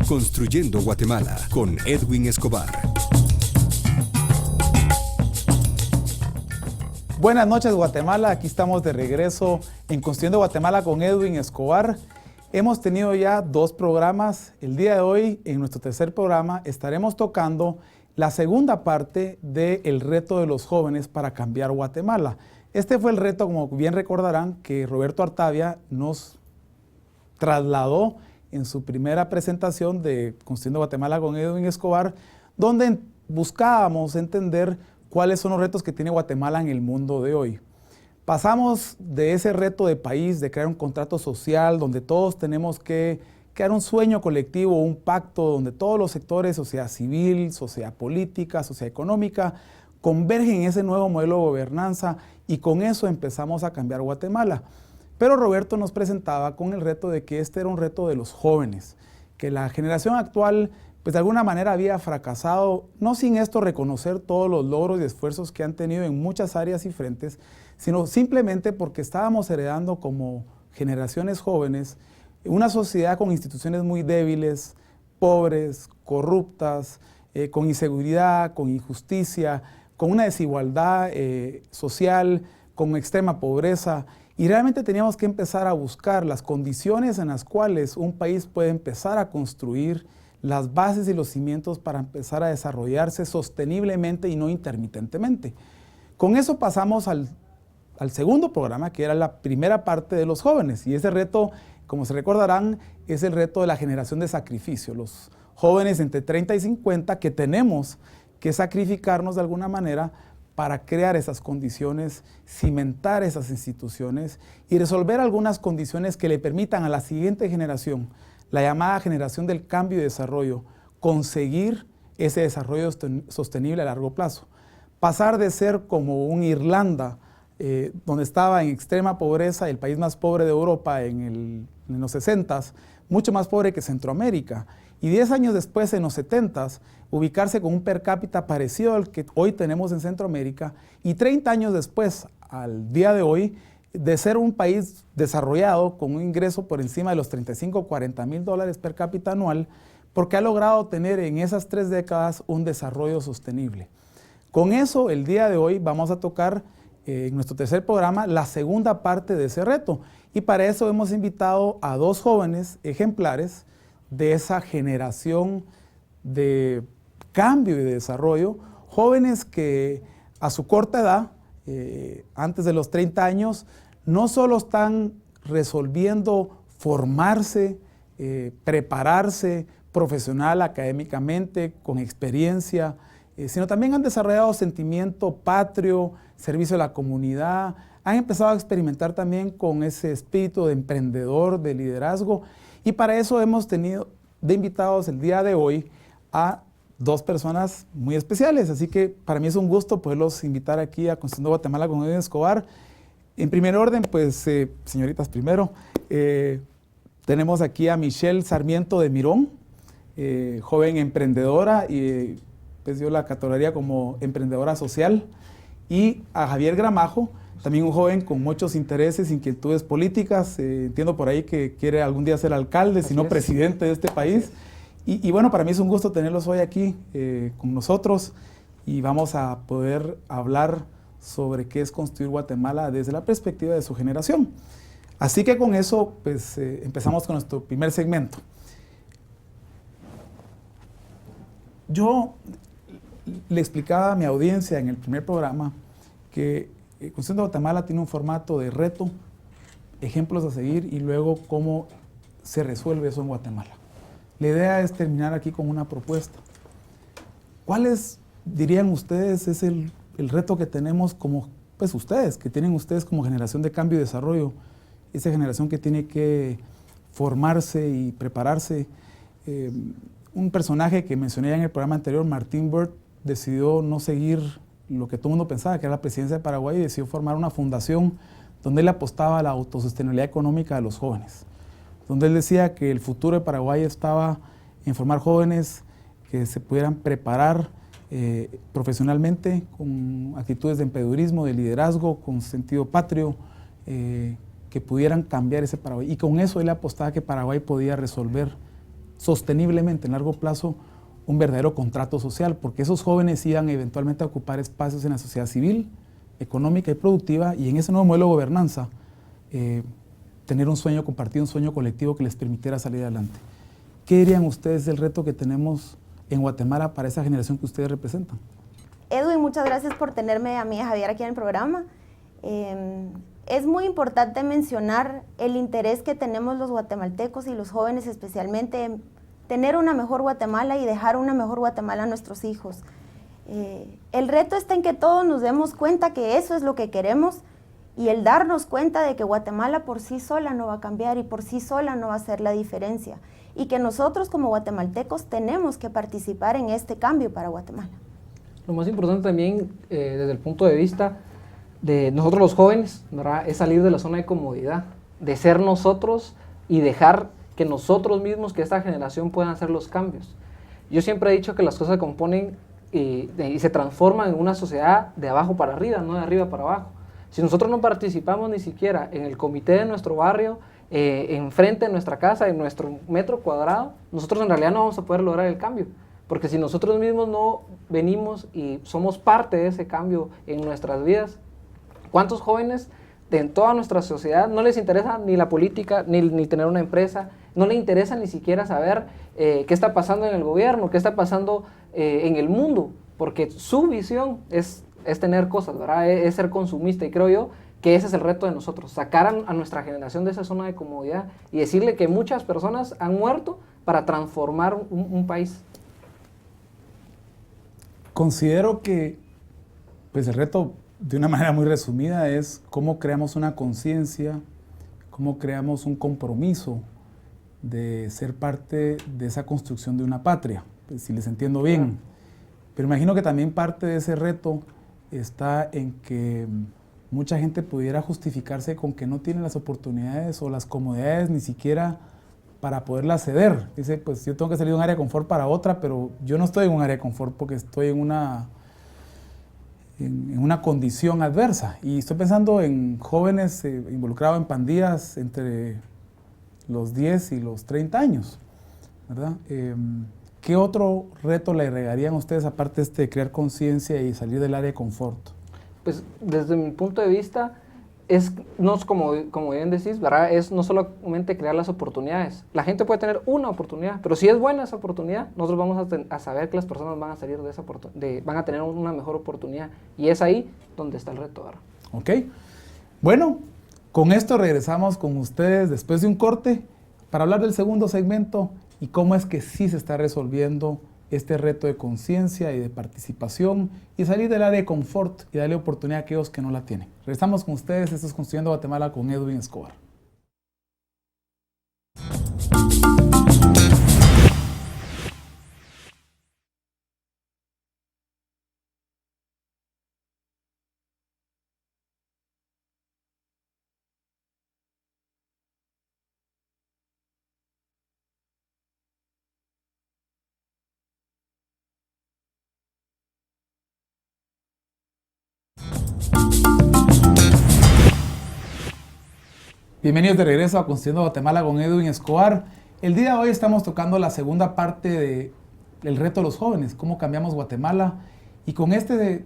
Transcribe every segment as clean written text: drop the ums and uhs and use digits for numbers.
Construyendo Guatemala con Edwin Escobar. Buenas noches, Guatemala. Aquí estamos de regreso en Construyendo Guatemala con Edwin Escobar. Hemos tenido ya 2 programas. El día de hoy, en nuestro tercer programa, estaremos tocando la segunda parte del reto de los jóvenes para cambiar Guatemala. Este fue el reto, como bien recordarán, que Roberto Artavia nos trasladó en su primera presentación de Construyendo Guatemala con Edwin Escobar, donde buscábamos entender cuáles son los retos que tiene Guatemala en el mundo de hoy. Pasamos de ese reto de país, de crear un contrato social, donde todos tenemos que crear un sueño colectivo, un pacto, donde todos los sectores, sociedad civil, sociedad política, sociedad económica, convergen en ese nuevo modelo de gobernanza, y con eso empezamos a cambiar Guatemala. Pero Roberto nos presentaba con el reto de que este era un reto de los jóvenes, que la generación actual pues de alguna manera había fracasado, no sin esto reconocer todos los logros y esfuerzos que han tenido en muchas áreas y frentes, sino simplemente porque estábamos heredando como generaciones jóvenes una sociedad con instituciones muy débiles, pobres, corruptas, con inseguridad, con injusticia, con una desigualdad social, con extrema pobreza. Y realmente teníamos que empezar a buscar las condiciones en las cuales un país puede empezar a construir las bases y los cimientos para empezar a desarrollarse sosteniblemente y no intermitentemente. Con eso pasamos al segundo programa, que era la primera parte de los jóvenes. Y ese reto, como se recordarán, es el reto de la generación de sacrificio. Los jóvenes entre 30 y 50 que tenemos que sacrificarnos de alguna manera para crear esas condiciones, cimentar esas instituciones y resolver algunas condiciones que le permitan a la siguiente generación, la llamada generación del cambio y desarrollo, conseguir ese desarrollo sostenible a largo plazo. Pasar de ser como un Irlanda, donde estaba en extrema pobreza, el país más pobre de Europa en los 60s, mucho más pobre que Centroamérica, y 10 años después, en los 70s, ubicarse con un per cápita parecido al que hoy tenemos en Centroamérica, y 30 años después, al día de hoy, de ser un país desarrollado con un ingreso por encima de los 35 o 40 mil dólares per cápita anual, porque ha logrado tener en esas 3 décadas un desarrollo sostenible. Con eso, el día de hoy vamos a tocar en nuestro tercer programa la segunda parte de ese reto, y para eso hemos invitado a 2 jóvenes ejemplares de esa generación de cambio y de desarrollo, jóvenes que a su corta edad, antes de los 30 años, no solo están resolviendo formarse, prepararse profesional, académicamente, con experiencia, sino también han desarrollado sentimiento patrio, servicio a la comunidad, han empezado a experimentar también con ese espíritu de emprendedor, de liderazgo, y para eso hemos tenido de invitados el día de hoy a 2 personas muy especiales, así que para mí es un gusto poderlos invitar aquí a Construyendo Guatemala con Edwin Escobar. En primer orden, pues, señoritas primero, tenemos aquí a Michelle Sarmiento de Mirón, joven emprendedora, y pues yo la catalogaría como emprendedora social, y a Javier Gramajo, también un joven con muchos intereses, inquietudes políticas, entiendo por ahí que quiere algún día ser alcalde, si no presidente de este país. Y bueno, para mí es un gusto tenerlos hoy aquí con nosotros, y vamos a poder hablar sobre qué es construir Guatemala desde la perspectiva de su generación. Así que con eso, pues empezamos con nuestro primer segmento. Yo le explicaba a mi audiencia en el primer programa que Construyendo Guatemala tiene un formato de reto, ejemplos a seguir y luego cómo se resuelve eso en Guatemala. La idea es terminar aquí con una propuesta. ¿Cuáles, dirían ustedes, es el reto que tenemos como, pues ustedes, que tienen ustedes como generación de cambio y desarrollo, esa generación que tiene que formarse y prepararse? Un personaje que mencioné ya en el programa anterior, Martin Burt, decidió no seguir lo que todo el mundo pensaba, que era la presidencia de Paraguay, y decidió formar una fundación donde él apostaba a la autosostenibilidad económica de los jóvenes, donde él decía que el futuro de Paraguay estaba en formar jóvenes que se pudieran preparar profesionalmente, con actitudes de emprendedurismo, de liderazgo, con sentido patrio, que pudieran cambiar ese Paraguay. Y con eso él apostaba que Paraguay podía resolver sosteniblemente en largo plazo un verdadero contrato social, porque esos jóvenes iban eventualmente a ocupar espacios en la sociedad civil, económica y productiva, y en ese nuevo modelo de gobernanza tener un sueño compartido, un sueño colectivo que les permitiera salir adelante. ¿Qué dirían ustedes del reto que tenemos en Guatemala para esa generación que ustedes representan? Edwin, muchas gracias por tenerme a mí y a Javier aquí en el programa. Es muy importante mencionar el interés que tenemos los guatemaltecos y los jóvenes especialmente en tener una mejor Guatemala y dejar una mejor Guatemala a nuestros hijos. El reto está en que todos nos demos cuenta que eso es lo que queremos y el darnos cuenta de que Guatemala por sí sola no va a cambiar y por sí sola no va a hacer la diferencia y que nosotros como guatemaltecos tenemos que participar en este cambio para Guatemala. Lo más importante también desde el punto de vista de nosotros los jóvenes, ¿verdad?, es salir de la zona de comodidad, de ser nosotros y dejar que nosotros mismos, que esta generación puedan hacer los cambios. Yo siempre he dicho que las cosas se componen y se transforman en una sociedad de abajo para arriba, no de arriba para abajo. Si nosotros no participamos ni siquiera en el comité de nuestro barrio, enfrente de nuestra casa, en nuestro metro cuadrado, nosotros en realidad no vamos a poder lograr el cambio. Porque si nosotros mismos no venimos y somos parte de ese cambio en nuestras vidas, ¿cuántos jóvenes en toda nuestra sociedad no les interesa ni la política, ni tener una empresa, no les interesa ni siquiera saber qué está pasando en el gobierno, qué está pasando en el mundo? Porque su visión es tener cosas, ¿verdad? Es ser consumista, y creo yo que ese es el reto de nosotros, sacar a nuestra generación de esa zona de comodidad y decirle que muchas personas han muerto para transformar un país. Considero que pues el reto, de una manera muy resumida, es cómo creamos una conciencia, cómo creamos un compromiso de ser parte de esa construcción de una patria, pues, si les entiendo bien. Pero imagino que también parte de ese reto está en que mucha gente pudiera justificarse con que no tiene las oportunidades o las comodidades ni siquiera para poderla ceder. Dice, pues yo tengo que salir de un área de confort para otra, pero yo no estoy en un área de confort porque estoy en una condición adversa. Y estoy pensando en jóvenes involucrados en pandillas entre los 10 y los 30 años, ¿verdad? ¿Qué otro reto le agregarían a ustedes aparte de crear conciencia y salir del área de confort? Pues desde mi punto de vista, no es como bien decís, ¿verdad? Es no solamente crear las oportunidades. La gente puede tener una oportunidad, pero si es buena esa oportunidad, nosotros vamos a saber que las personas van a salir de esa van a tener una mejor oportunidad. Y es ahí donde está el reto ahora. Ok. Bueno, con esto regresamos con ustedes después de un corte para hablar del segundo segmento y cómo es que sí se está resolviendo este reto de conciencia y de participación y salir del área de confort y darle oportunidad a aquellos que no la tienen. Regresamos con ustedes, esto es Construyendo Guatemala con Edwin Escobar. Bienvenidos de regreso a Construyendo Guatemala con Edwin Escobar. El día de hoy estamos tocando la segunda parte del reto de los jóvenes, cómo cambiamos Guatemala. Y con este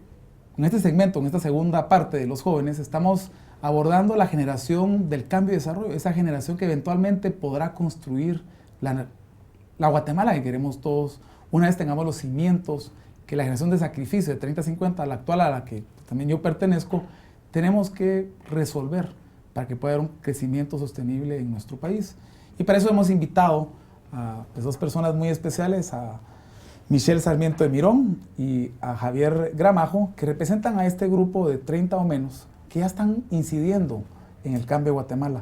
segmento, en esta segunda parte de los jóvenes, estamos abordando la generación del cambio y desarrollo, esa generación que eventualmente podrá construir la Guatemala que queremos todos, una vez tengamos los cimientos, que la generación de sacrificio de 30-50, la actual a la que también yo pertenezco, tenemos que resolver para que pueda haber un crecimiento sostenible en nuestro país. Y para eso hemos invitado a dos personas muy especiales, a Michelle Sarmiento de Mirón y a Javier Gramajo, que representan a este grupo de 30 o menos, que ya están incidiendo en el cambio de Guatemala.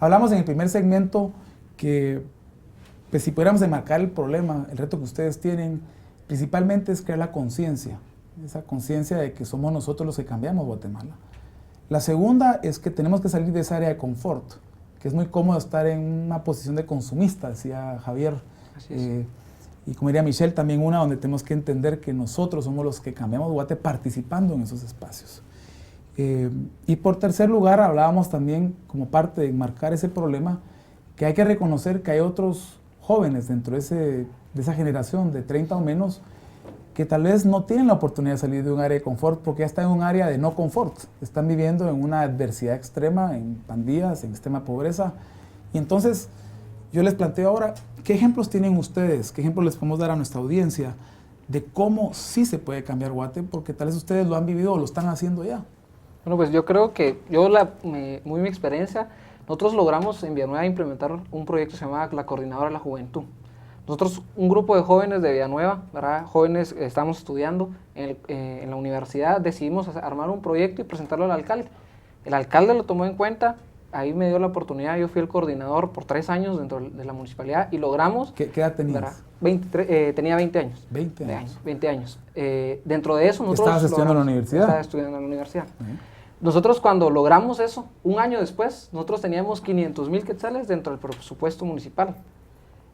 Hablamos en el primer segmento que, pues, si pudiéramos enmarcar el problema, el reto que ustedes tienen, principalmente es crear la conciencia, esa conciencia de que somos nosotros los que cambiamos Guatemala. La segunda es que tenemos que salir de esa área de confort, que es muy cómodo estar en una posición de consumista, decía Javier. Y como diría Michelle, también una donde tenemos que entender que nosotros somos los que cambiamos Guate participando en esos espacios. Y por tercer lugar, hablábamos también, como parte de marcar ese problema, que hay que reconocer que hay otros jóvenes dentro de esa generación de 30 o menos que tal vez no tienen la oportunidad de salir de un área de confort porque ya están en un área de no confort. Están viviendo en una adversidad extrema, en pandillas, en extrema pobreza. Y entonces yo les planteo ahora, ¿qué ejemplos tienen ustedes? ¿Qué ejemplos les podemos dar a nuestra audiencia de cómo sí se puede cambiar Guate? Porque tal vez ustedes lo han vivido o lo están haciendo ya. Bueno, pues yo creo que muy mi experiencia, nosotros logramos en Villanueva implementar un proyecto que se llama la Coordinadora de la Juventud. Nosotros, un grupo de jóvenes de Villanueva, ¿verdad? Jóvenes que estamos estudiando en la universidad, decidimos armar un proyecto y presentarlo al alcalde. El alcalde lo tomó en cuenta, ahí me dio la oportunidad, yo fui el coordinador por 3 años dentro de la municipalidad y logramos... ¿Qué edad tenías? Tenía 20 años. 20 años. 20 años. Dentro de eso nosotros... ¿Estabas estudiando en la universidad? Estaba estudiando en la universidad. Nosotros cuando logramos eso, un año después, nosotros teníamos 500,000 quetzales dentro del presupuesto municipal,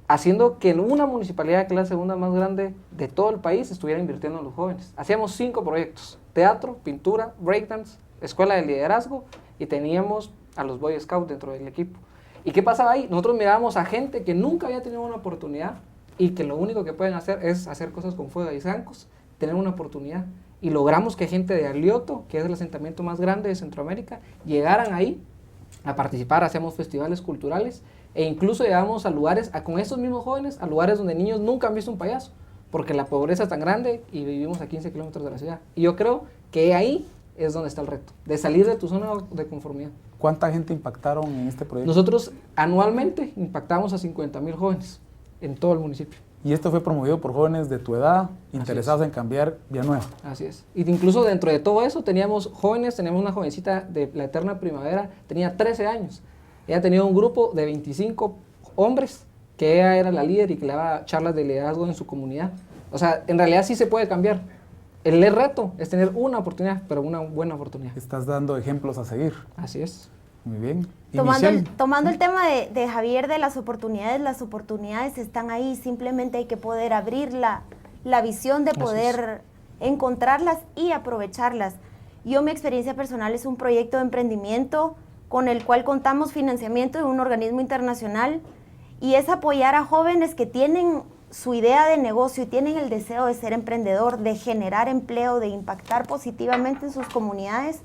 haciendo que en una municipalidad que es la segunda más grande de todo el país estuviera invirtiendo en los jóvenes. Hacíamos 5 proyectos: teatro, pintura, breakdance, escuela de liderazgo, y teníamos a los Boy Scouts dentro del equipo. ¿Y qué pasaba ahí? Nosotros mirábamos a gente que nunca había tenido una oportunidad y que lo único que pueden hacer es hacer cosas con fuego y zancos, tener una oportunidad. Y logramos que gente de Alioto, que es el asentamiento más grande de Centroamérica, llegaran ahí a participar. Hacemos festivales culturales e incluso llevamos a lugares, con estos mismos jóvenes, a lugares donde niños nunca han visto un payaso, porque la pobreza es tan grande y vivimos a 15 kilómetros de la ciudad. Y yo creo que ahí es donde está el reto, de salir de tu zona de conformidad. ¿Cuánta gente impactaron en este proyecto? Nosotros anualmente impactamos a 50,000 jóvenes en todo el municipio. Y esto fue promovido por jóvenes de tu edad, interesados en cambiar Villanueva. Así es. Y incluso dentro de todo eso teníamos jóvenes, teníamos una jovencita de la Eterna Primavera, tenía 13 años. Ella tenía un grupo de 25 hombres, que ella era la líder y que le daba charlas de liderazgo en su comunidad. O sea, en realidad sí se puede cambiar. El reto es tener una oportunidad, pero una buena oportunidad. Estás dando ejemplos a seguir. Así es. Muy bien. ¿Y Tomando el tema de Javier de las oportunidades están ahí, simplemente hay que poder abrir la visión de poder encontrarlas y aprovecharlas. Yo, mi experiencia personal es un proyecto de emprendimiento con el cual contamos financiamiento de un organismo internacional y es apoyar a jóvenes que tienen su idea de negocio y tienen el deseo de ser emprendedor, de generar empleo, de impactar positivamente en sus comunidades,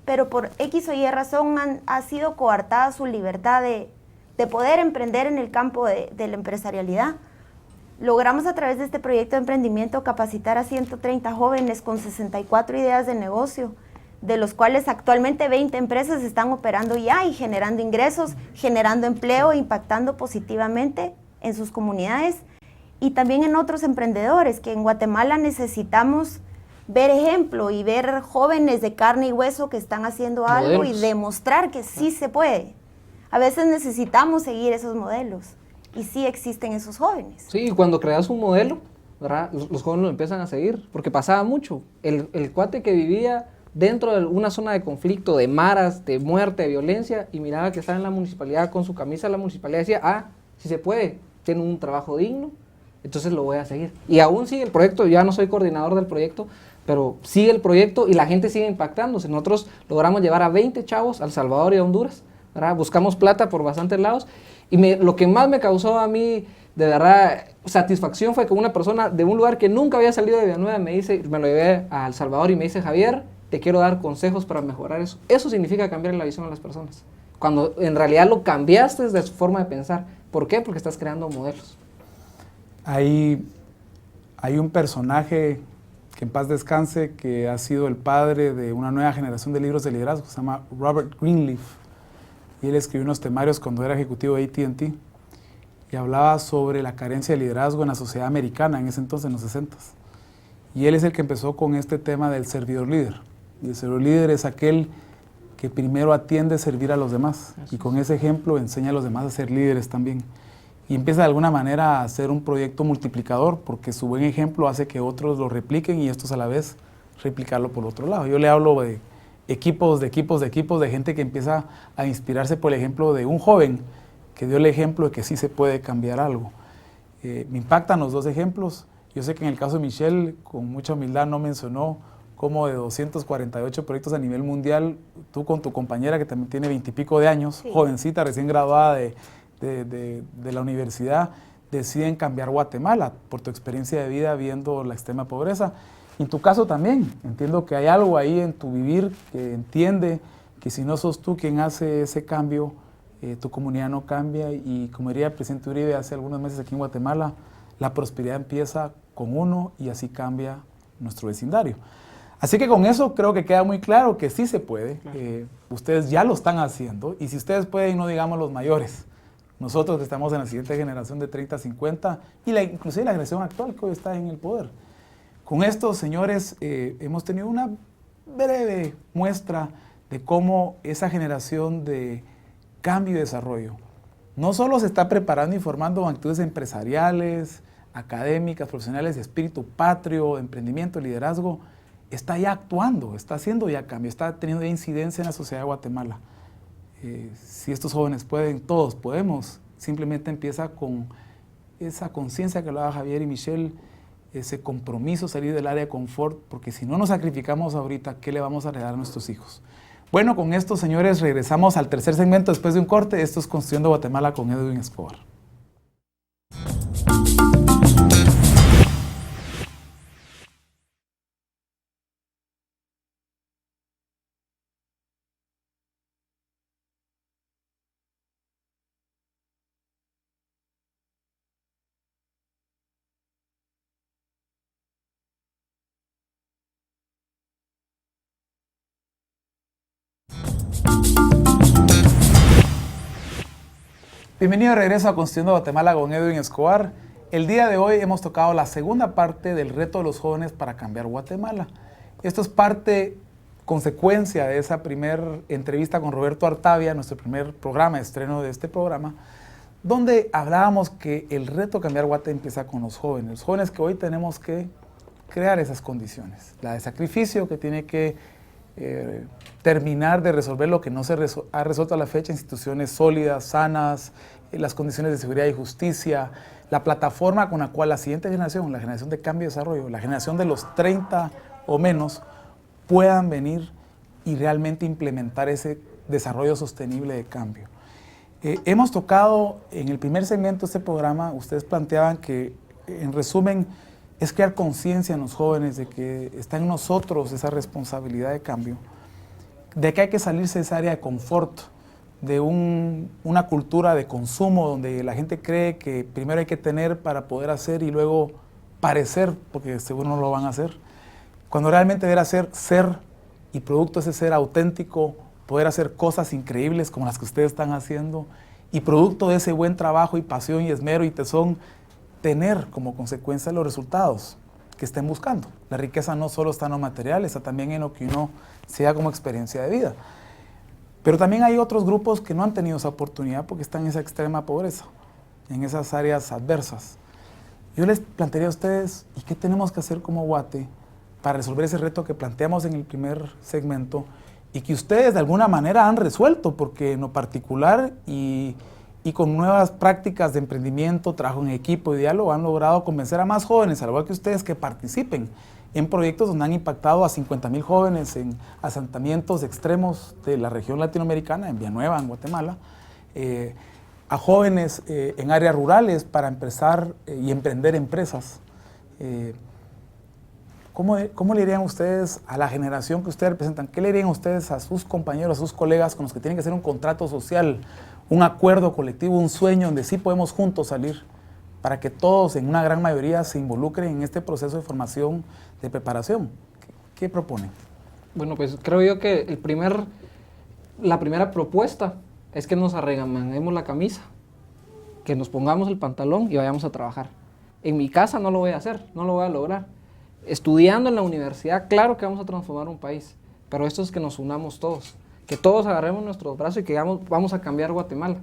pero por X o Y razón ha sido coartada su libertad de poder emprender en el campo de la empresarialidad. Logramos a través de este proyecto de emprendimiento capacitar a 130 jóvenes con 64 ideas de negocio, de los cuales actualmente 20 empresas están operando ya y generando ingresos, generando empleo, impactando positivamente en sus comunidades y también en otros emprendedores que en Guatemala necesitamos ver ejemplo y ver jóvenes de carne y hueso que están haciendo algo modelos. Y demostrar que sí se puede. A veces necesitamos seguir esos modelos y sí existen esos jóvenes. Sí, y cuando creas un modelo, ¿verdad? Los jóvenes lo empiezan a seguir, porque pasaba mucho. El cuate que vivía dentro de una zona de conflicto, de maras, de muerte, de violencia, y miraba que estaba en la municipalidad con su camisa de la municipalidad, decía, sí se puede, tiene un trabajo digno, entonces lo voy a seguir. Y aún sigue el proyecto, ya no soy coordinador del proyecto, pero sigue el proyecto y la gente sigue impactándose. Nosotros logramos llevar a 20 chavos a El Salvador y a Honduras, ¿verdad? Buscamos plata por bastantes lados, y lo que más me causó a mí, de verdad, satisfacción fue que una persona de un lugar que nunca había salido de Villanueva me lo llevé a El Salvador y me dice, Javier, te quiero dar consejos para mejorar eso. Eso significa cambiar la visión de las personas. Cuando en realidad lo cambiaste de su forma de pensar. ¿Por qué? Porque estás creando modelos. Hay un personaje que en paz descanse, que ha sido el padre de una nueva generación de libros de liderazgo, se llama Robert Greenleaf. Y él escribió unos temarios cuando era ejecutivo de AT&T y hablaba sobre la carencia de liderazgo en la sociedad americana en ese entonces, en los 60s. Y él es el que empezó con este tema del servidor líder. Y el servidor líder es aquel que primero atiende a servir a los demás y con ese ejemplo enseña a los demás a ser líderes también. Y empieza de alguna manera a ser un proyecto multiplicador porque su buen ejemplo hace que otros lo repliquen y estos a la vez replicarlo por otro lado. Yo le hablo de equipos, de gente que empieza a inspirarse por el ejemplo de un joven que dio el ejemplo de que sí se puede cambiar algo. Me impactan los dos ejemplos. Yo sé que en el caso de Michelle, con mucha humildad, no mencionó cómo de 248 proyectos a nivel mundial, tú con tu compañera que también tiene 20 y pico de años, sí, jovencita, recién graduada de la universidad, deciden cambiar Guatemala por tu experiencia de vida viendo la extrema pobreza. Y en tu caso también, entiendo que hay algo ahí en tu vivir que entiende que si no sos tú quien hace ese cambio, tu comunidad no cambia y como diría el presidente Uribe hace algunos meses aquí en Guatemala, la prosperidad empieza con uno y así cambia nuestro vecindario. Así que con eso creo que queda muy claro que sí se puede, ustedes ya lo están haciendo y si ustedes pueden, no digamos los mayores, nosotros que estamos en la siguiente generación de 30, 50 y inclusive la generación actual que hoy está en el poder. Con esto, señores, hemos tenido una breve muestra de cómo esa generación de cambio y desarrollo no solo se está preparando y formando actitudes empresariales, académicas, profesionales de espíritu patrio, emprendimiento, liderazgo, está ya actuando, está haciendo ya cambio, está teniendo ya incidencia en la sociedad de Guatemala. Si estos jóvenes pueden, todos podemos, simplemente empieza con esa conciencia que hablaba Javier y Michelle, ese compromiso, salir del área de confort, porque si no nos sacrificamos ahorita, ¿qué le vamos a heredar a nuestros hijos? Bueno, con esto, señores, regresamos al tercer segmento después de un corte. Esto es Construyendo Guatemala con Edwin Escobar. Bienvenido de regreso a Construyendo Guatemala con Edwin Escobar. El día de hoy hemos tocado la segunda parte del reto de los jóvenes para cambiar Guatemala. Esto es consecuencia de esa primera entrevista con Roberto Artavia, nuestro primer programa, estreno de este programa, donde hablábamos que el reto de cambiar Guatemala empieza con los jóvenes que hoy tenemos que crear esas condiciones. La de sacrificio que tiene que terminar de resolver lo que no se ha resuelto a la fecha, instituciones sólidas, sanas, las condiciones de seguridad y justicia, la plataforma con la cual la siguiente generación, la generación de cambio y desarrollo, la generación de los 30 o menos, puedan venir y realmente implementar ese desarrollo sostenible de cambio. Hemos tocado en el primer segmento de este programa, ustedes planteaban que, en resumen, es crear conciencia en los jóvenes de que está en nosotros esa responsabilidad de cambio, de que hay que salirse de esa área de confort, de una cultura de consumo donde la gente cree que primero hay que tener para poder hacer y luego parecer, porque seguro no lo van a hacer, cuando realmente deberá ser y producto de ese ser auténtico, poder hacer cosas increíbles como las que ustedes están haciendo y producto de ese buen trabajo y pasión y esmero y tesón, tener como consecuencia los resultados que estén buscando. La riqueza no solo está en lo material, está también en lo que uno se da como experiencia de vida. Pero también hay otros grupos que no han tenido esa oportunidad porque están en esa extrema pobreza, en esas áreas adversas. Yo les plantearía a ustedes, ¿y qué tenemos que hacer como Guate para resolver ese reto que planteamos en el primer segmento y que ustedes de alguna manera han resuelto? Porque en lo particular y con nuevas prácticas de emprendimiento, trabajo en equipo y diálogo han logrado convencer a más jóvenes, al igual que ustedes, que participen en proyectos donde han impactado a 50,000 jóvenes en asentamientos extremos de la región latinoamericana, en Villanueva, en Guatemala, a jóvenes en áreas rurales para empezar y emprender empresas. ¿Cómo le dirían ustedes a la generación que ustedes representan? ¿Qué le dirían ustedes a sus compañeros, a sus colegas con los que tienen que hacer un contrato social, un acuerdo colectivo, un sueño donde sí podemos juntos salir para que todos, en una gran mayoría, se involucren en este proceso de formación, de preparación? ¿Qué proponen? Bueno, pues creo yo que la primera propuesta es que nos arremanguemos la camisa, que nos pongamos el pantalón y vayamos a trabajar. En mi casa no lo voy a hacer, no lo voy a lograr. Estudiando en la universidad, claro que vamos a transformar un país, pero esto es que nos unamos todos, que todos agarremos nuestros brazos y que vamos a cambiar Guatemala,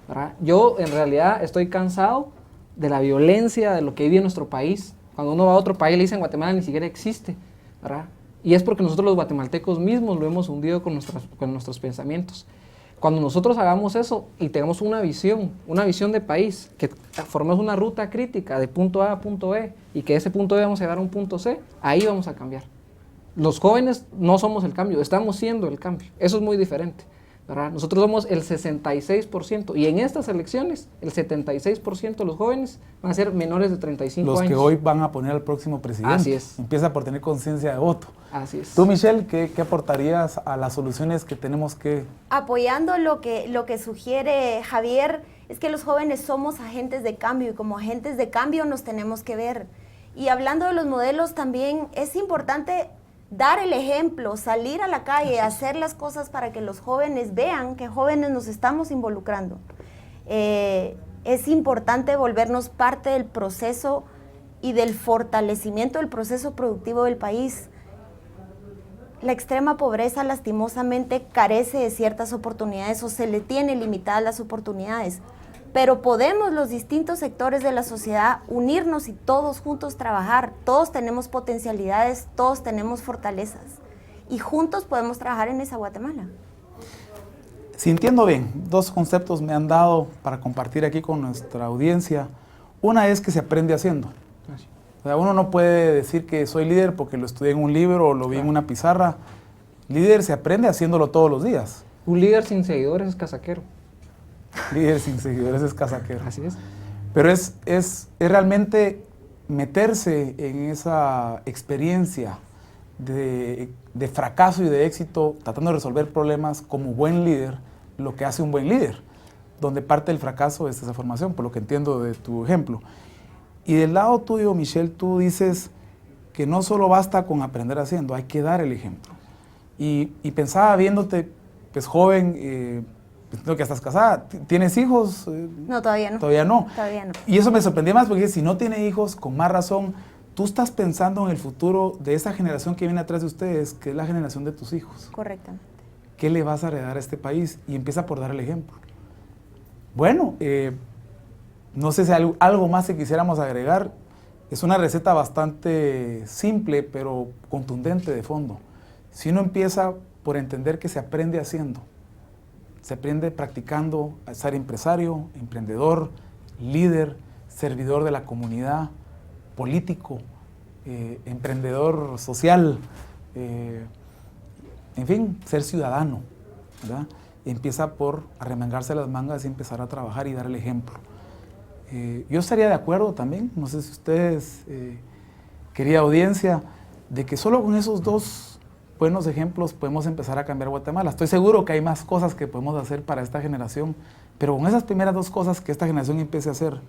¿verdad? Yo en realidad estoy cansado de la violencia, de lo que vive en nuestro país. Cuando uno va a otro país le dicen Guatemala ni siquiera existe, ¿verdad? Y es porque nosotros los guatemaltecos mismos lo hemos hundido con nuestros pensamientos. Cuando nosotros hagamos eso y tengamos una visión de país, que formemos una ruta crítica de punto A a punto B y que de ese punto B vamos a llegar a un punto C, ahí vamos a cambiar. Los jóvenes no somos el cambio, estamos siendo el cambio. Eso es muy diferente. ¿verdad? Nosotros somos el 66% y en estas elecciones el 76% de los jóvenes van a ser menores de 35 Los años. que hoy van a poner al próximo presidente. Así es. Empieza por tener conciencia de voto. Así es. Tú, Michelle, ¿qué aportarías a las soluciones que tenemos que...? Apoyando lo que sugiere Javier, es que los jóvenes somos agentes de cambio y como agentes de cambio nos tenemos que ver. Y hablando de los modelos, también es importante dar el ejemplo, salir a la calle, hacer las cosas para que los jóvenes vean que jóvenes nos estamos involucrando. Es importante volvernos parte del proceso y del fortalecimiento del proceso productivo del país. La extrema pobreza lastimosamente carece de ciertas oportunidades o se le tiene limitadas las oportunidades, pero podemos los distintos sectores de la sociedad unirnos y todos juntos trabajar. Todos tenemos potencialidades, todos tenemos fortalezas y juntos podemos trabajar en esa Guatemala. Si entiendo bien, dos conceptos me han dado para compartir aquí con nuestra audiencia. Una es que se aprende haciendo. O sea, uno no puede decir que soy líder porque lo estudié en un libro o lo vi en una pizarra. Líder se aprende haciéndolo todos los días. Un líder sin seguidores es casaquero. Líder sin seguidores es casaquero. Así es. Pero es realmente meterse en esa experiencia de fracaso y de éxito, tratando de resolver problemas como buen líder, lo que hace un buen líder, donde parte del fracaso es esa formación, por lo que entiendo de tu ejemplo. Y del lado tuyo, Michelle, tú dices que no solo basta con aprender haciendo, hay que dar el ejemplo. Y pensaba viéndote, pues joven, entiendo que estás casada, ¿tienes hijos? No, todavía no. Todavía no. Todavía no. Y eso me sorprendió más porque si no tiene hijos, con más razón, tú estás pensando en el futuro de esa generación que viene atrás de ustedes, que es la generación de tus hijos. Correctamente. ¿Qué le vas a heredar a este país? Y empieza por dar el ejemplo. Bueno, no sé si hay algo más que quisiéramos agregar. Es una receta bastante simple, pero contundente de fondo. Si uno empieza por entender que se aprende haciendo, se aprende practicando a ser empresario, emprendedor, líder, servidor de la comunidad, político, emprendedor social, en fin, ser ciudadano, ¿verdad? Empieza por arremangarse las mangas y empezar a trabajar y dar el ejemplo. Yo estaría de acuerdo también, no sé si ustedes, querida audiencia, de que solo con esos dos buenos ejemplos podemos empezar a cambiar Guatemala. Estoy seguro que hay más cosas que podemos hacer para esta generación, pero con esas primeras dos cosas que esta generación empiece a hacer,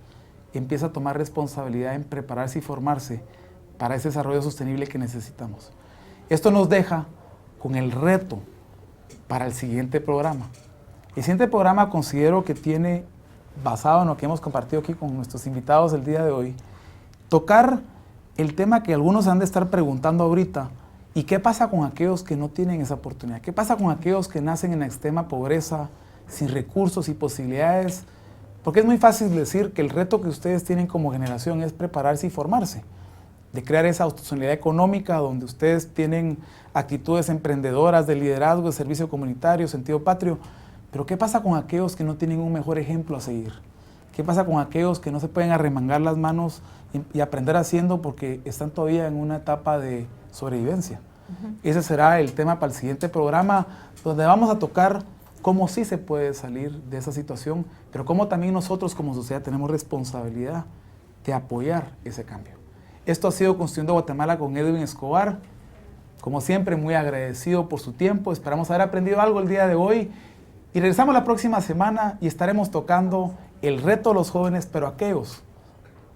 empieza a tomar responsabilidad en prepararse y formarse para ese desarrollo sostenible que necesitamos. Esto nos deja con el reto para el siguiente programa. El siguiente programa considero que tiene, basado en lo que hemos compartido aquí con nuestros invitados el día de hoy, tocar el tema que algunos han de estar preguntando ahorita, ¿y qué pasa con aquellos que no tienen esa oportunidad? ¿Qué pasa con aquellos que nacen en la extrema pobreza, sin recursos y posibilidades? Porque es muy fácil decir que el reto que ustedes tienen como generación es prepararse y formarse, de crear esa autosostenibilidad económica donde ustedes tienen actitudes emprendedoras de liderazgo, de servicio comunitario, sentido patrio. Pero ¿qué pasa con aquellos que no tienen un mejor ejemplo a seguir? ¿Qué pasa con aquellos que no se pueden arremangar las manos y aprender haciendo porque están todavía en una etapa de sobrevivencia? Ese será el tema para el siguiente programa, donde vamos a tocar cómo sí se puede salir de esa situación, pero cómo también nosotros como sociedad tenemos responsabilidad de apoyar ese cambio. Esto ha sido Construyendo Guatemala con Edwin Escobar. Como siempre, muy agradecido por su tiempo. Esperamos haber aprendido algo el día de hoy. Y regresamos la próxima semana y estaremos tocando el reto de los jóvenes, pero aquellos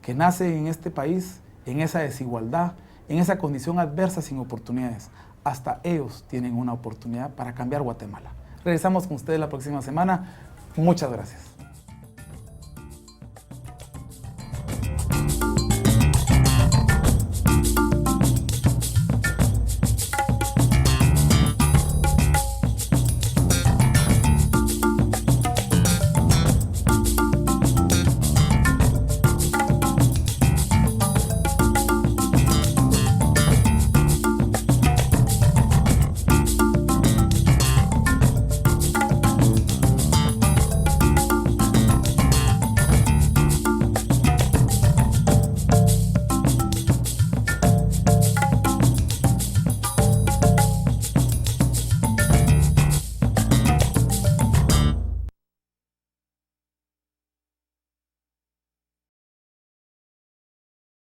que nacen en este país, en esa desigualdad, en esa condición adversa sin oportunidades. Hasta ellos tienen una oportunidad para cambiar Guatemala. Regresamos con ustedes la próxima semana. Muchas gracias.